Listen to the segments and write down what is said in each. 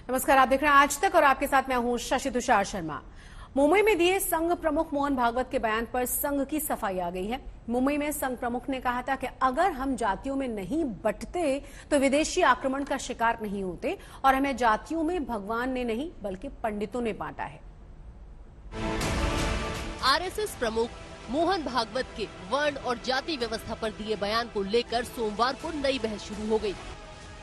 नमस्कार, आप देख रहे हैं आज तक और आपके साथ मैं हूं शशि तुषार शर्मा। मुंबई में दिए संघ प्रमुख मोहन भागवत के बयान पर संघ की सफाई आ गई है। मुंबई में संघ प्रमुख ने कहा था कि अगर हम जातियों में नहीं बंटते तो विदेशी आक्रमण का शिकार नहीं होते और हमें जातियों में भगवान ने नहीं बल्कि पंडितों ने बांटा है। आरएसएस प्रमुख मोहन भागवत के वर्ण और जाति व्यवस्था पर दिए बयान को लेकर सोमवार को नई बहस शुरू हो गई।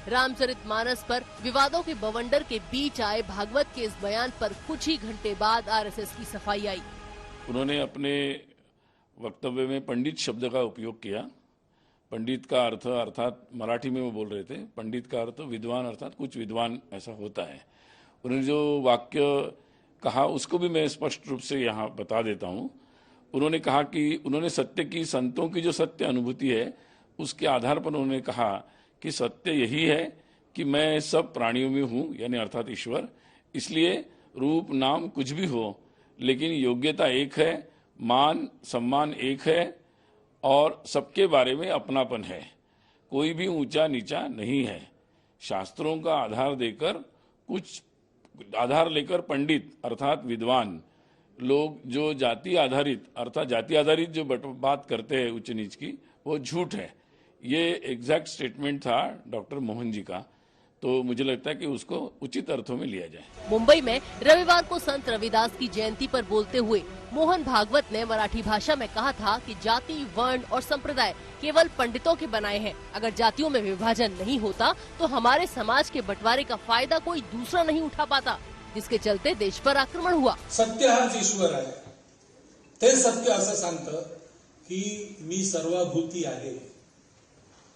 रामचरितमानस पर विवादों के बवंडर के बीच आए भागवत के इस बयान पर कुछ ही घंटे बाद आरएसएस की सफाई आई। उन्होंने अपने वक्तव्य में पंडित शब्द का उपयोग किया। पंडित का अर्थ अर्थात मराठी में वो बोल रहे थे, पंडित का अर्थ विद्वान अर्थात कुछ विद्वान ऐसा होता है। उन्होंने जो वाक्य कहा उसको भी मैं स्पष्ट रूप से यहाँ बता देता हूँ। उन्होंने कहा कि उन्होंने सत्य की, संतों की जो सत्य अनुभूति है उसके आधार पर उन्होंने कहा कि सत्य यही है कि मैं सब प्राणियों में हूँ, यानी अर्थात ईश्वर। इसलिए रूप नाम कुछ भी हो लेकिन योग्यता एक है, मान सम्मान एक है और सबके बारे में अपनापन है। कोई भी ऊंचा नीचा नहीं है। शास्त्रों का आधार लेकर पंडित अर्थात विद्वान लोग जो जाति आधारित जो बात करते हैं उच्च नीच की, वो झूठ है। ये एग्जैक्ट स्टेटमेंट था डॉक्टर मोहन जी का, तो मुझे लगता है कि उसको उचित अर्थों में लिया जाए। मुंबई में रविवार को संत रविदास की जयंती पर बोलते हुए मोहन भागवत ने मराठी भाषा में कहा था कि जाति, वर्ण और संप्रदाय केवल पंडितों के बनाए हैं। अगर जातियों में विभाजन नहीं होता तो हमारे समाज के बंटवारे का फायदा कोई दूसरा नहीं उठा पाता, जिसके चलते देश पर आक्रमण हुआ। सत्य हाच ईश्वर आहे, ते सत्य असं सांगतं की मी सर्वभूती आहे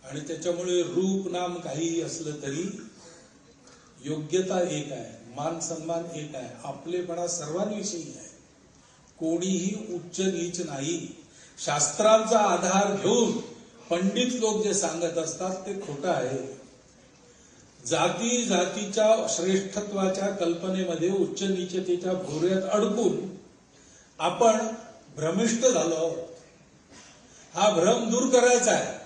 आणि त्याच्यामुळे रूप नाम काही असलं तरी योग्यता एक आहे, मान सन्मान एक आहे, आपलेपणा सर्वांविषयी आहे, कोणीही उच्च नीच नाही। शास्त्रांचा आधार घेऊन पंडित लोक जे सांगत असतात ते खोटं आहे। जातीच्या श्रेष्ठत्वाच्या कल्पनेमध्ये उच्च नीचतेच्या भोवऱ्यात अडकून आपण भ्रमिष्ट झालो आहोत। हा भ्रम दूर करायचा आहे।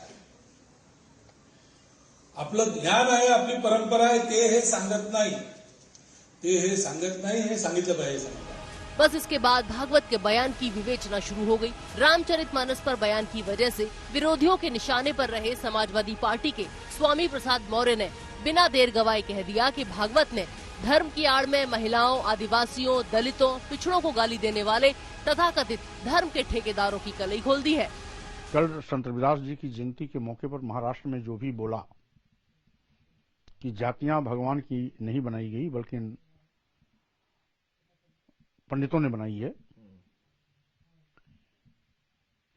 आपलं ज्ञान आहे, आपली परंपरा आहे, ते हे सांगत नाही, हे सांगितलं पाहिजे। बस इसके बाद भागवत के बयान की विवेचना शुरू हो गई। रामचरितमानस पर बयान की वजह से विरोधियों के निशाने पर रहे समाजवादी पार्टी के स्वामी प्रसाद मौर्य ने बिना देर गवाए कह दिया कि भागवत ने धर्म की आड़ में महिलाओं, आदिवासियों, दलितों, पिछड़ों को गाली देने वाले तथाकथित धर्म के ठेकेदारों की कलई खोल दी है। कल संत रविदास जी की जयंती के मौके पर महाराष्ट्र में जो भी बोला कि जातियां भगवान की नहीं बनाई गई बल्कि पंडितों ने बनाई है,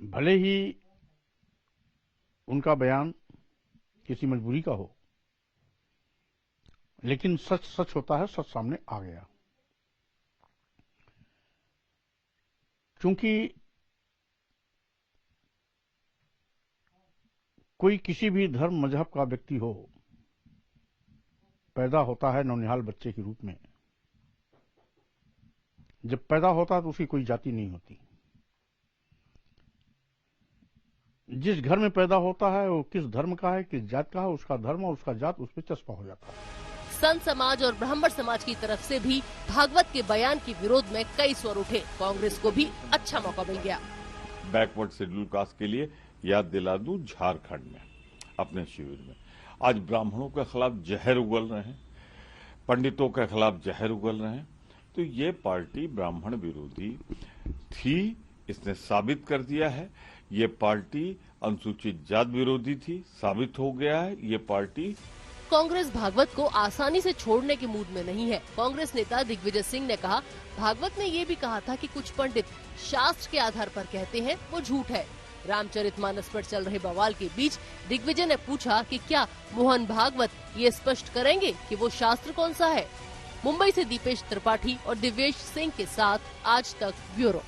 भले ही उनका बयान किसी मजबूरी का हो, लेकिन सच सच होता है, सच सामने आ गया। क्योंकि कोई किसी भी धर्म मजहब का व्यक्ति हो, पैदा होता है नौनिहाल बच्चे के रूप में। जब पैदा होता है तो उसकी कोई जाति नहीं होती। जिस घर में पैदा होता है वो किस धर्म का है, किस जात का है, उसका धर्म और उसका जात उस पर चस्पा हो जाता है। संत समाज और ब्राह्मण समाज की तरफ से भी भागवत के बयान के विरोध में कई स्वर उठे। कांग्रेस को भी अच्छा मौका मिल गया। बैकवर्ड शेड्यूल कास्ट के लिए याद दिला दूं, झारखंड में अपने शिविर में आज ब्राह्मणों के खिलाफ जहर उगल रहे हैं, पंडितों के खिलाफ जहर उगल रहे हैं। तो ये पार्टी ब्राह्मण विरोधी थी, इसने साबित कर दिया है। ये पार्टी अनुसूचित जात विरोधी थी, साबित हो गया है। ये पार्टी कांग्रेस भागवत को आसानी से छोड़ने के मूड में नहीं है। कांग्रेस नेता दिग्विजय सिंह ने कहा, भागवत ने ये भी कहा था कि कुछ पंडित शास्त्र के आधार पर कहते हैं वो झूठ है। रामचरितमानस पर चल रहे बवाल के बीच दिग्विजय ने पूछा कि क्या मोहन भागवत ये स्पष्ट करेंगे कि वो शास्त्र कौन सा है। मुंबई से दीपेश त्रिपाठी और दिव्येश सिंह के साथ आज तक ब्यूरो।